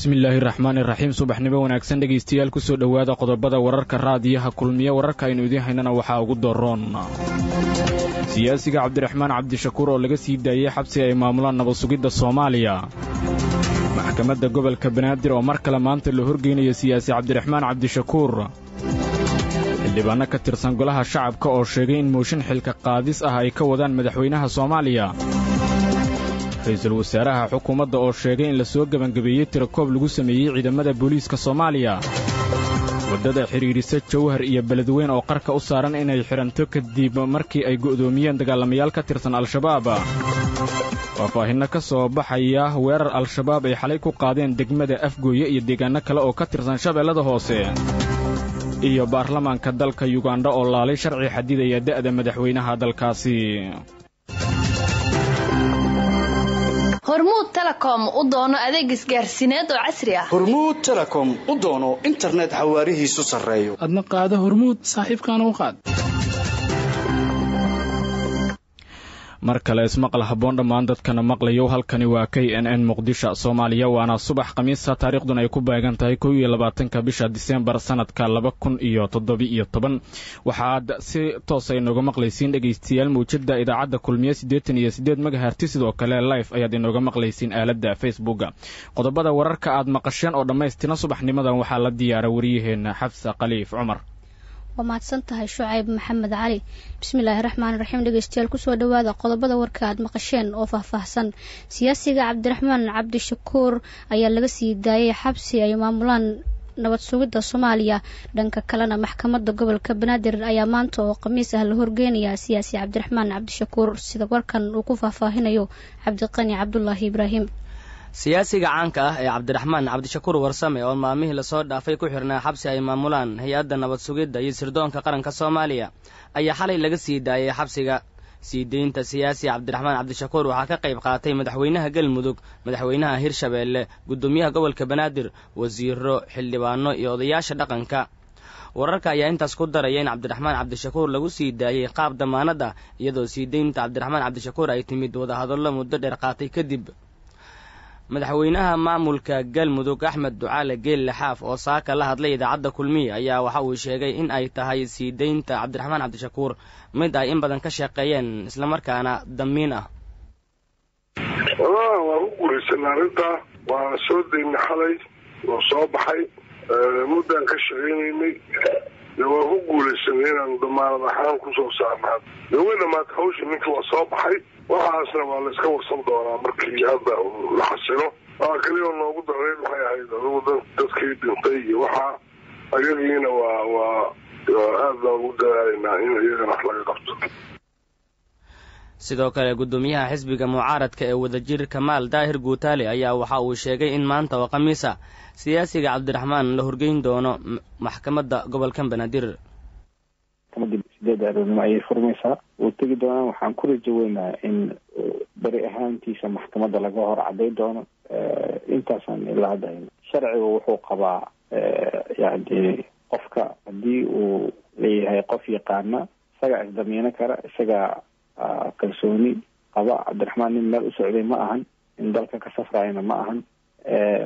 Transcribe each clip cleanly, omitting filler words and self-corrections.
bismillaahi raxmaani raxiim subaxnimo wanaagsan dhegaystayaal ku soo dhowaada qodobada wararka raadiyaha kulmiye wararka aynu idiin haynana waxaa ugu daroon siyaasiga cabdiraxmaan cabdishakuur oo laga sii daayey xabsi ay maamulaan nabad sugidda soomaaliya maxkamadda gobolka banaadir oo mar kale maanta la horgeynaya siyaasi cabdiraxmaan cabdishakuur xildhibaanno ka tirsan golaha shacabka oo sheegay in mooshin xilka qaadis ah ay ka wadaan madaxweynaha soomaaliya ra-iisul wasaaraha xukuumadda oo sheegay in la soo gebangabeeyey tirakoob lagu sameeyey ciidamada booliiska soomaaliya waddada xidhiidhisa jawhar iyo beledweyn oo qarka u saaran inay xidhanto kadib markii ay go'doomiyeen dagaalamayaal ka tirsan al-shabaab faahfaahinno ka soo baxaya weerar al-shabaab ay xalay ku qaadeen degmada afgooye iyo deegaanno kale oo ka tirsan shabeellada hoose iyo baarlamaanka dalka yugandha oo laalay sharci xadidaya da'da madaxweynaha dalkaasi hormuud telecom u doono adeeg isgaarsiineed oo casri ah. hormuud telecom u doono internet xawaarihiisu sarreeyo adna qaado hormuud saaxiibkaana u qaad. mar kale ismaqal habboon dhammaan dadkana maqlayo halkani waa KNN Muqdisho Soomaaliya waana subax khamiisa taariikhduna ay ku baagan tahay 21 bisha Diseembar sanadka 2017 waxaad si toos ah inooga maqlaysiin dhageystayaal muujada idaacadda kulmiye 88 MHz sidoo kale live ayaad inooga maqlaysiin aaladda Facebook qodobada wararka aad maqasheen oo dhameystiran subaxnimadan waxaa la diyaara wariyaheena Xafsa Khaliif Cumar ومعدسنتها شعيب محمد علي بسم الله الرحمن الرحيم dhageystayaal ku soo dhawaada qodobada warka aad maqasheen oo faahfaahsan siyaasiga Cabdiraxmaan Cabdishakuur ayaa laga sii daayay xabsi ay maamulaan nabad sugidda Soomaaliya dhanka kalena maxkamadda gobolka Banaadir ayaa maanta oo khamiis ah la horgeynaya siyaasi Cabdiraxmaan Cabdishakuur sida warkan uu ku faahfaahinayo Cabdiqani Cabdullaahi Ibraahim siyaasiga caanka ah ee Cabdiraxmaan Cabdishakuur warsame oo maalmihii la soo dhaafay ku xirnaa xabsi ay maamulaan hay'adda nabad sugidda iyo sirdoonka qaranka Soomaaliya ayaa xalay laga sii daayay xabsiga sii deynta siyaasi Cabdiraxmaan Cabdishakuur waxaa ka qayb qaatay madaxweynaha Galmudug madaxweynaha Hirshabeelle gudoomiyaha gobolka Banaadir wasiiro xildhibaano iyo odayaasha dhaqanka wararka ayaa intaas ku daraya in Cabdiraxmaan Cabdishakuur lagu sii daayay qaab damaanad ah iyadoo sii deynta Cabdiraxmaan Cabdishakuur ay timid wada hadallo muddo dheer qaatay kadib madaxweynaha maamulka Galmudug Axmed Ducaale Geelle Xaaf oo saaka la hadlay idaacadda kulmiye ayaa waxa uu sheegay in ay tahay sii deynta Cabdiraxmaan Cabdishakuur mid ay in badan ka shaqeeyeen isla markaana damiin ah waa ku guuraysanaa arrinta waa soo daynay xalay oo soo baxay muddaan ka shaqaynaynay waa ku guulaysanay inaan damaanad ahaan ku soo saarnaa way dhamaad hawsha ninka waa soo baxay waxaasna waa la iska warsan doonaa markii hadda la xasilo waa kaliya noogu dareyn waxay ahayd adugu dadkii dhintay iyo waxaa ayagiina waa aad baan ugu dadaalaynaa in iyagana wax laga qabto sidoo kale gudoomiyaha xisbiga mucaaradka ee wadajir Kamaal Daahir Guutaale ayaa waxa uu sheegay in maanta oo khamiisa siyaasiga Cabdiraxmaan la horgeyn doono maxkamadda gobolka Banaadir ayay furmaysaa uu tegi doonaan waxaan ku rajaweynayaa in bari ahaantiisa maxkamadda laga hor caday doono intaasaan ilaa hadda sharcigu wuxuu qabaa yani qofka haddii uu leeyahay qof yaqaana isagaa isdamiino kara isagaa kalsooni qaba Cabdiraxmaan nin meel u socday ma ahan in dalka ka safrayna ma ahan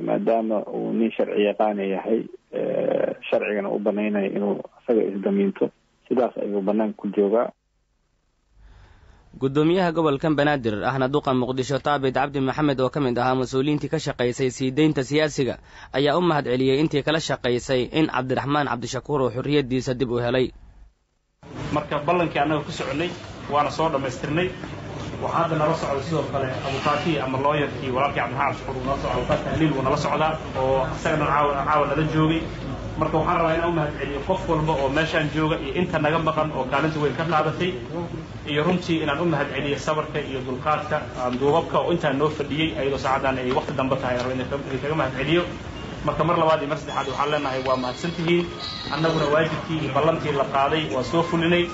maadaama uu nin sharci yaqaana yahay sharcigana u banaynayo inuu isaga isdamiinto sidaas ayuu banaan ku joogaa gudoomiyaha gobolka Banaadir ahna duqa Muqdisho Taabid Cabdi Maxamed oo kamid ahaa mas'uuliyiintii ka shaqeysay sii deynta siyaasiga ayaa u mahad celiyay intii kala shaqeysay in Cabdiraxmaan Cabdishakuur uu xurriyadiisa dib u helay marka ballankii anaga ku soconay waana soo dhameystirnay waxaa hadda nala socda sidoo kale abukaati ama looyarkii walaalkii Cabdiraxmaan Cabdishakuur nala socda abukaati tahliil uu nala socdaa oo isagana caawa nala joogay marka waxaan rabaa inaan u mahad celiyo qof walba oo meeshaan jooga iyo inta naga maqan oo kaalinta weyn ka qaadatay iyo runtii inaan u mahad celiyo sabarka iyo dulqaadka duubabka oo intaan noo fadhiyey ayadoo saacadan ay waqti dambe tahay rabo inaan kaga mahad celiyo marka mar labaad iyo mar saddexaad waxaan leenahay waa mahadsantihiin annaguna waajibkii iyo ballantii la qaaday waa soo fulinay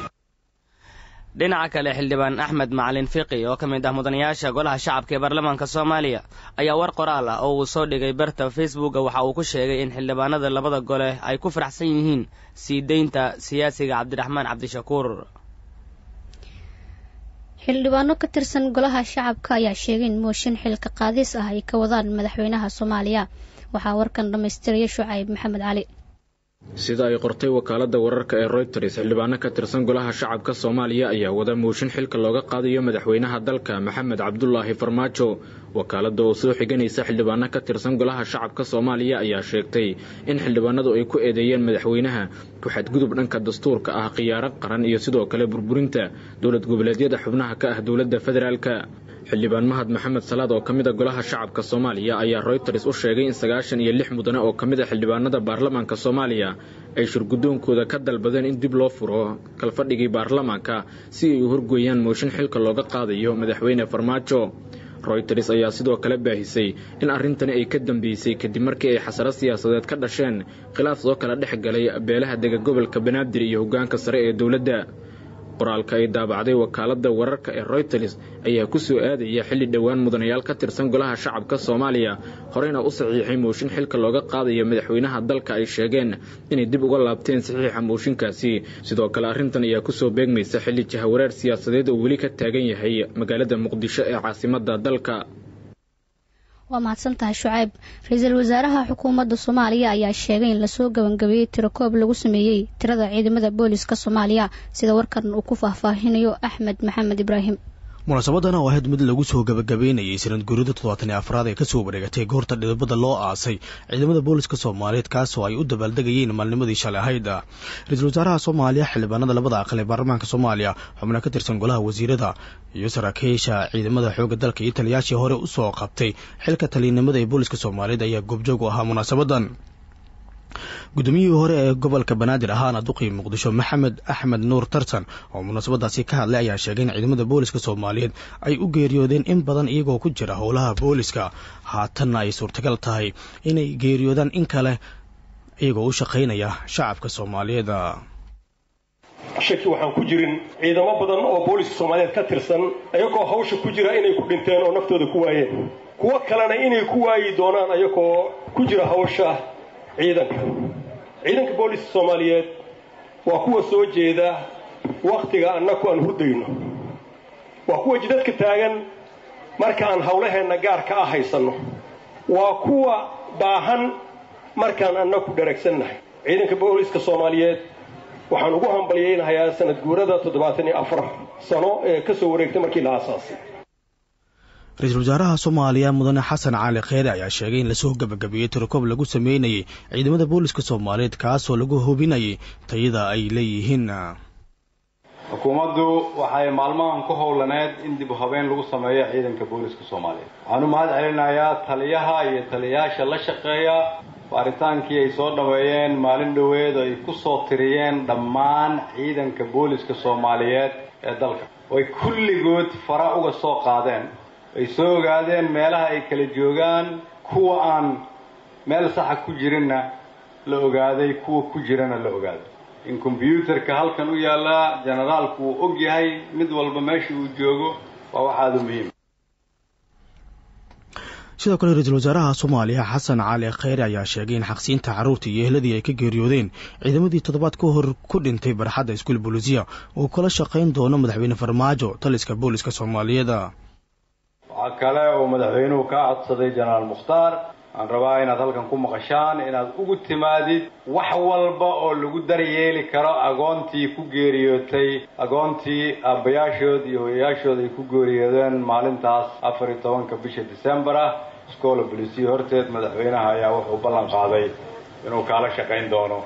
dhinaca kale xildhibaan Axmed Macalin Fiqi oo kamid ah mudanayaasha golaha shacabka ee baarlamaanka Soomaaliya ayaa war qoraal ah oo uu soo dhigay barta Facebook waxa uu ku sheegay in xildhibaanada labada gole ay ku faraxsan yihiin sii deynta siyaasiga Cabdiraxmaan Cabdishakuur xildhibaano ka tirsan golaha shacabka ayaa sheegay in mooshin xilka qaadis ah ay ka wadaan madaxweynaha Soomaaliya. waxaa warkan dhameystiraya Shucayb Maxamed Cali. sida ay qortay wakaaladda wararka ee Reuters, xildhibaano ka tirsan golaha shacabka Soomaaliya ayaa wada mooshin xilka looga qaadayo madaxweynaha dalka Maxamed Cabdullaahi Farmaajo. wakaaladda oo soo xiganaysa xildhibaano ka tirsan golaha shacabka Soomaaliya ayaa sheegtay in xildhibaanadu ay ku eedeeyeen madaxweynaha ku xadgudub dhanka dastuurka ah, khiyaano qaran iyo sidoo kale burburinta dowlad goboleedyada xubnaha ka ah dowladda federaalka. xildhibaan Mahad Maxamed Salaad oo kamid ah golaha shacabka Soomaaliya ayaa Reuters u sheegay in 96 mudane oo kamid ah xildhibaanada baarlamaanka Soomaaliya ay shirgudoonkooda ka dalbadeen in dib loo furo kalfadhigii baarlamaanka si ay u horgooyaan mooshin xilka looga qaadayo madaxweyne Farmaajo. Reuters ayaa sidoo kale baahisay in arrintani ay ka dambeysay kadib markii ay xasaro siyaasadeed ka dhasheen khilaaf soo kala dhex galay beelaha dega gobolka Banaadir iyo hoggaanka sare ee dowladda. qoraalka ay daabacday wakaaladda wararka ee Reuters ayaa ku soo aadaya xilli dhawaan mudanayaal ka tirsan golaha shacabka Soomaaliya horeyna u saxiixay mooshin xilka looga qaadayo madaxweynaha dalka ay sheegeen inay dib uga laabteen saxiixa mooshinkaasi. sidoo kale arrintan ayaa ku soo beegmaysa xilli jahawareer siyaasadeed oo weli ka taagan yahay magaalada Muqdisho ee caasimadda dalka. waa mahadsantahay Shucayb. Ra'iisul Wasaaraha Xukuumadda Soomaaliya ayaa sheegay in la soo gabagabeeyay tirakoob lagu sameeyay tirada ciidamada booliska Soomaaliya sida warkan uu ku faahfaahinayo Axmed Maxamed Ibraahim. munaasabadan oo ahayd mid lagu soo gabagabeynayay sanad guurida 74 ee ka soo wareegatay goorta dhidibada loo aasay ciidamada booliska Soomaaliyeed kaas oo ay u dabaaldegayeen maalnimadii shalay ahayd. Ra'iisul Wasaaraha Soomaaliya xildhibaanada labada aqal ee baarlamaanka Soomaaliya xubnaha ka tirsan golaha wasiirada iyo saraakiisha ciidamada xoogga dalka iyo taliyayaashii hore u soo qabtay xilka taliyeennimada ee booliska Soomaaliyeed ayaa goobjoog u ahaa munaasabadan. guddoomiyihii hore ee gobolka Banaadir ahaana duqii Muqdisho Maxamed Axmed Nuur Tartan oo munaasabadaasi ka hadlay ayaa sheegay in ciidamada booliska Soomaaliyeed ay u geeriyoodeen in badan iyagoo ku jira howlaha booliska, haatanna ay suurtagal tahay inay geeriyoodaan in kale iyagoo u shaqaynaya shacabka Soomaaliyeed. shaki waxaan ku jirin ciidamo badan oo booliska Soomaaliyeed ka tirsan ayagoo hawsha ku jira inay ku dhinteen oo naftooda ku waayeen, kuwa kalena inay ku waayi doonaan ayagoo ku jira hawsha ciidanka booliska Soomaaliyeed waa kuwa soo jeeda waqtiga annagu aan hurdayno, waa kuwa jidadka taagan marka aan hawlaheena gaarka ah haysanno, waa kuwa baahan markaan annagu dharagsannahay. ciidanka booliska Soomaaliyeed waxaan ugu hambaliyeynayaa sanad guurada 74 sano ee ka soo wareegtay markii la aasaasay. Ra'iisul Wasaaraha Soomaaliya Mudane Xasan Cali Kheyre ayaa sheegay in la soo gabagabeeyay tirakoob lagu sameeyay ciidamada booliska Soomaaliyeed kaas oo lagu hubinayay tayada ay leeyihiin. xukuumaddu waxay maalmahan ku howlaneed in dib u habeyn lagu sameeyo ciidanka booliska Soomaaliyeed. waxaan u mahad celinayaa taliyaha iyo taliyayaasha la shaqeeya baaritaankii ay soo dhaweeyeen maalin dhoweed ay ku soo tiriyeen dhammaan ciidanka booliska Soomaaliyeed ee dalka. way kulligood fara uga soo qaadeen, ay soo ogaadeen meelaha ay kala joogaan, kuwa aan meel sax ku jirinna la ogaaday, kuwa ku jirana la ogaaday. in computerka halkan u yaala generaalku uu og yahay mid walba meesha uu joogo waa wax aad u muhiim. sidoo kale ra'iisul wasaaraha Soomaaliya Xasan Cali Kheyre ayaa sheegay in xaqsiinta carruurta iyo ehladii ay ka geeriyoodeen ciidamadii toddobaad ka hor ku dhintay barxadda iskuul booliisiya oo kala shaqayn doono madaxweyne Farmaajo taliska booliska Soomaaliyeed. waxaa kale oo madaxweynuhu ka codsaday Jenaraal Mukhtaar, aan rabaa inaad halkan ku maqashaan inaad ugu timaadid wax walba oo lagu daryeeli karo agoontii ku geeriyootay, agoontii aabbayaashood iyo hooyayaashood ay ku geeriyoodeen maalintaas 14 bisha December iskoola booliisiya horteed. madaxweynaha ayaa wuxuu ballan qaaday inuu kala shaqayn doono.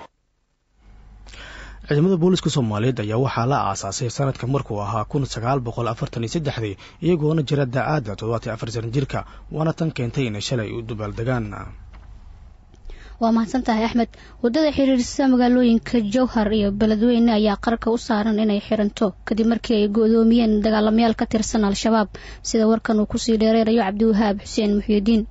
ciidamada booliska Soomaaliyeed ayaa waxaa la aasaasay sanadka markuu ahaa 1943 iyagoona jira da'aada 74 sano jirka, waana tan keentay in shalay u dabaaldegaan. waa mahadsantahay Axmed. wadada xiriirisa magaalooyinka Jowhar iyo Beledweyne ayaa qarka u saaran inay xiranto kadib markii ay go'doomiyeen dagaalamayaal ka tirsan Al-Shabaab sida warkan uu ku sii dheereeyo Cabdiwahaab Xuseen Muxyidiin.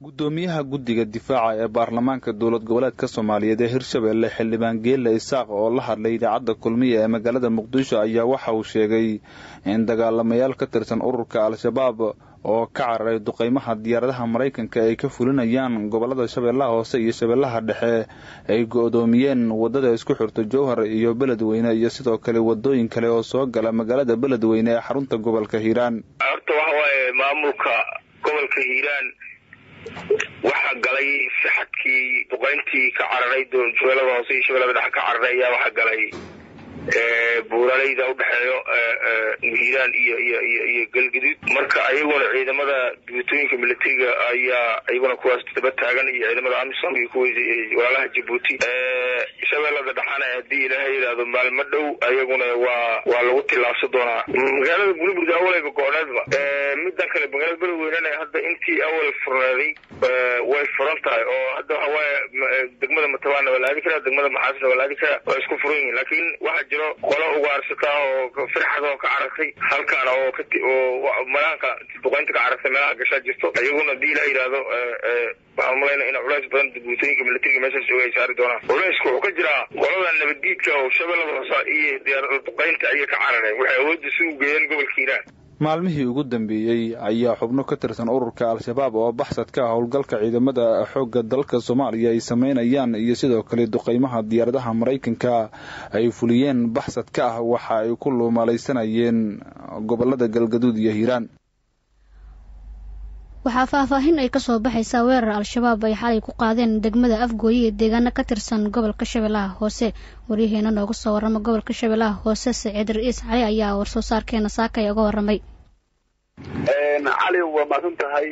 gudoomiyaha guddiga difaaca ee baarlamaanka dowlad goboleedka Soomaaliyeed ee Hirshabelle xildhibaan Geelle Isaaq oo la hadlay idaacadda Kulmiye ee magaalada Muqdisho ayaa waxa uu sheegay in dagaalamayaal ka tirsan ururka Al-Shabaab oo ka cararay duqeymaha diyaaradaha Mareykanka ay ka fulinayaan gobolada Shabeellaha Hoose iyo Shabeellaha Dhexe ay go'doomiyeen wadada isku xirta Jowhar iyo Beledweyne iyo sidoo kale wadooyin kale oo soo gala magaalada Beledweyne ee xarunta gobolka Hiiraan. Horta waxa waaye maamulka gobolka Hiiraan waxa galay saxadkii duqeyntii ka cararay Shabeellaha Hoose iyo Shabeellaha Dhexe ka cararay ayaa waxa galay buuraleyda u dhaxeeyo Hiiraan iyo Galgaduud marka ayaguna ciidamada guutooyinka militariga ayaa ayaguna kuwaas daba taagan iyo ciidamada AMISOM iyo kuwa walaalaha Djibouti Shabeellada Dhexana hadii Ilaahay yiraahdo maalmo dhow ayaguna waa lagu tilaabsan doonaa magaalada Bulburg awalba go'oonadba midda kale magaalada Beledweyne hadda intii awal furnaday way furan tahay oo hadda waxa degmada Matabaana wala aadi kara degmada Maxaasna wala aadi kara waa isku furan yihiin laakiin waxa jiro qolo ugaarsata oo farxad oo ka carartay halkaan oo malaanka duqeynta ka carartay meelaha gasha jirto ayaguna dii la yiraahdo waxaan maleynaa in culays badan guutooyinka militariga meesha soo ay saari doonaan culaysku wuxuu ka jiraa qolada nabaddiidka oo Shabeellaha Hoose iyo diyaaradaha duqeynta ay ka carareen waxay awood u geeyeen gobolka Hiiraan. Maalmihii ugu dambeeyay ayaa xubno ka tirsan ururka Al-Shabaab oo baxsad ka howlgalka ciidamada xoogga dalka Soomaaliya ay sameynayaan iyo sidoo kale duqeymaha diyaaradaha Mareykanka ay fuliyeen baxsad ka waxa ay ku luumalaysanayeen gobolada Galgaduud iyo Hiiraan. waxaa faahfaahin ay ka soo baxaysaa weerar Al-Shabaab ay xalay ku qaadeen degmada Afgooye ee deegaano ka tirsan gobolka Shabeellaha Hoose wariyaheena noogu soo warama gobolka Shabeellaha Hoose Saciid Ra'iis Cali ayaa warsoo saarkeena saakay uga waramay. cali waa maadan tahay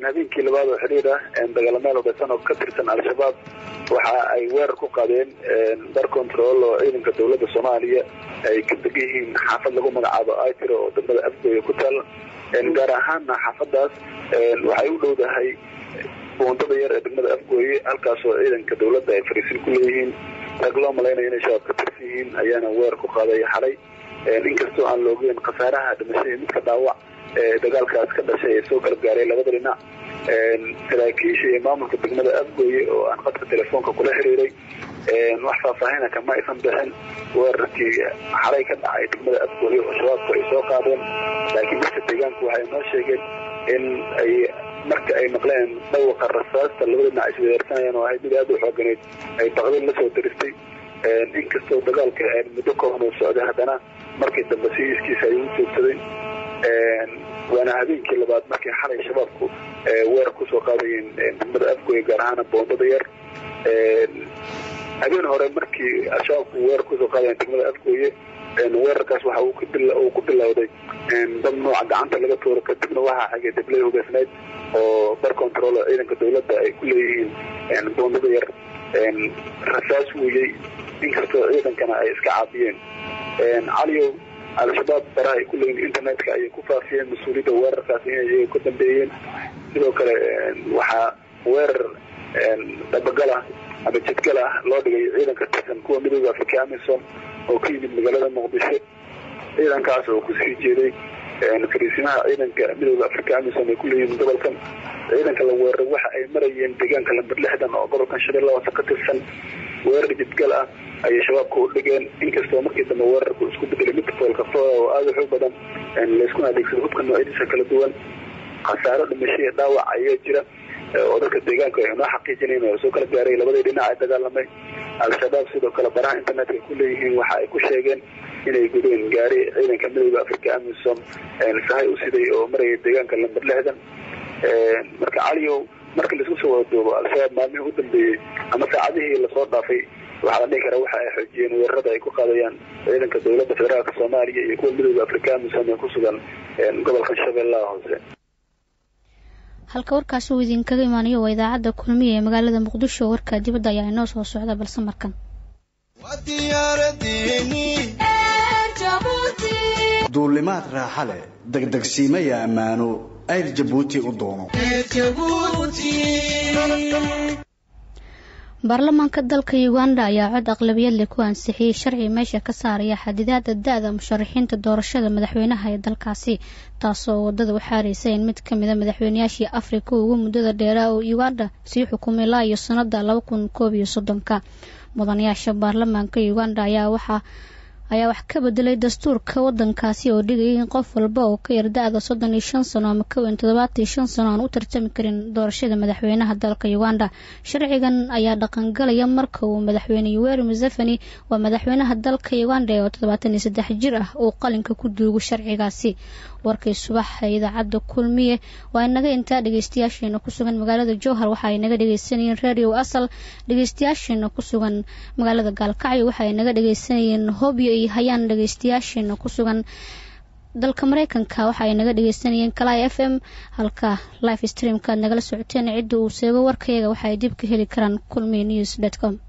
habeenkii labaad oo xiriir ah dagaalamaal oo badan oo ka tirsan Al-Shabaab waxa ay weerar ku qaadeen bar control oo ciidanka dawladda Soomaaliya ay ka degan xaafad lagu magacaabo Aytiro oo degmada Afgooye ku taal gaar ahaan xaafadaas waxay u dhowdahay boondada yar ee degmada Afgooye halkaas oo ciidanka dawladda ay fariisin ku leeyihiin rag loo maleynaya inay shabaab ka tirsan yihiin ayaana weerar ku qaaday xalay inkastoo aan loogeyn khasaaraha dhimashada midka dhaawac dagaalkaas ka dhashay ee soo kala gaaray labada dhinac saraakiisha iyo maamulka degmada Afgooye oo aan qadka telefoonka kula xiriiray wax faahfaahin kama aysan bixin weerarkii xalay ka dhacay degmada Afgooye oo shabaabku ay soo qaadeen laakiin dadka deegaanku waxay noo sheegeen in ay marka ay maqleen dhawqa rasaasta labada dhinac isweerarsanayaan oo ay mid aad u xooganeed ay baqdin la soo diristay inkastoo dagaalka muddo kooban oo socday haddana markii dambe si iskiisa ay u joogsaday waana habeenkii labaad markii xalay shabaabku weerar ku soo qaadayeen degmada Afgooye gaar ahaan boondada yar habeen hore markii shabaabku weerar ku soo qaadayeen degmada Afgooye weerarkaas waxa uu ku bilowday dab nooca gacanta laga tooro kadibna waxaa xigay dablay hubeysnayd oo bar control ciidanka dawladda ay ku leeyihiin boondada yar rasaas weeyey inkastoo ciidankana ay iska caabiyeen caliyow Al-Shabaab baraha ay ku leeyihiin internetka ay ku faafiyeen mas'uuliyadda weerarkaas inay ku dambeeyeen sidoo kale waxaa weerar dabagala ama jidgala loo dhigay ciidanka tirsan kuwa midowga Afrika AMISOM oo ka yimid magaalada Muqdisho ciidankaas oo ku sii jeeday fariisimaha ciidanka midowga Afrika AMISOM ay ku leeyihiin gobolkan ciidanka la weeraray waxa ay marayeen deegaanka lambar 60 oo gobolkan Shabeellaha Hoose ka tirsan weerar jidgal ah ay shabaabku u dhigeen inkastoo markii dambe weerarku isku bedelay mid foolkafo oo aad u xoog badan la isku adeegsado hubka noocyadiisa kala duwan khasaaro dhimasho dhaawac ayaa jira oo dadka deegaanka ay noo xaqiijinayaan oo soo kala gaaray labada dhinac ee dagaalamay Al-Shabaab sidoo kale baraha internetka ku leeyihiin waxa ay ku sheegeen inay gudeen gaari ciidanka midowga Afrika AMISOM sahay u siday oo maraya deegaanka lambar 60 marka caliyow markii la isku soo wadoobo Al-Shabaab maalmihii u dambeeyay ama saacadihii la soo dhaafay waxa la dhihi karaa waxa ay xoojiyeen weerarada ay ku qaadayaan ciidanka dawladda federaalka Soomaaliya iyo kuwa midowga Afrika AMISOM ee ku sugan gobolka Shabeellaha Hoose. halka warkaas uu idinkaga imaanayo waa idaacadda kulmiye ee magaalada Muqdisho warka dibadda ayaa inoo soo socda balse markan duulimaad raaxa leh degdegsiimaya ammaano ayr Jabuuti u doono baarlamaanka dalka Uganda ayaa cod aqlabiyad leh ku ansixiyay sharci meesha ka saaraya xadidaadda da'da musharaxiinta doorashada madaxweynaha ee dalkaasi taasoo wadada u xaareysa in mid ka mid ah madaxweynayaashii Afrika ugu muddada dheer oo Uganda sii xukumay ilaa iyo sanada 2031 mudanayaasha baarlamaanka Uganda ayaa ayaa wax ka bedelay dastuurka wadankaasi oo dhigayay in qof walba oo ka yar da-da 35 sano ama ka weyn 75 sano aan u tartami karin doorashada madaxweynaha dalka Uganda. Sharcigan ayaa dhaqangalaya marka uu madaxweyne Yoweri Museveni waa madaxweynaha dalka Uganda oo 73 jir ah oo qalinka ku duugo sharcigaasi. warkay subax idaacada kulmiye waa inaga inta dhageystayaasheena ku sugan magaalada Jowhar waxa ay naga dhageysanayeen radio asal dhageystayaasheena ku sugan magaalada Gaalkacyo waxa ay naga dhageysanayeen Hobyo iyo Hayaan dhageystayaasheena ku sugan dalka Mareykanka waxa ay naga dhageysanayeen Kalay FM halka live streamka nagala socoteen cidda uu seego warkayga waxa ay dib ka heli karaan kulmiyenews.com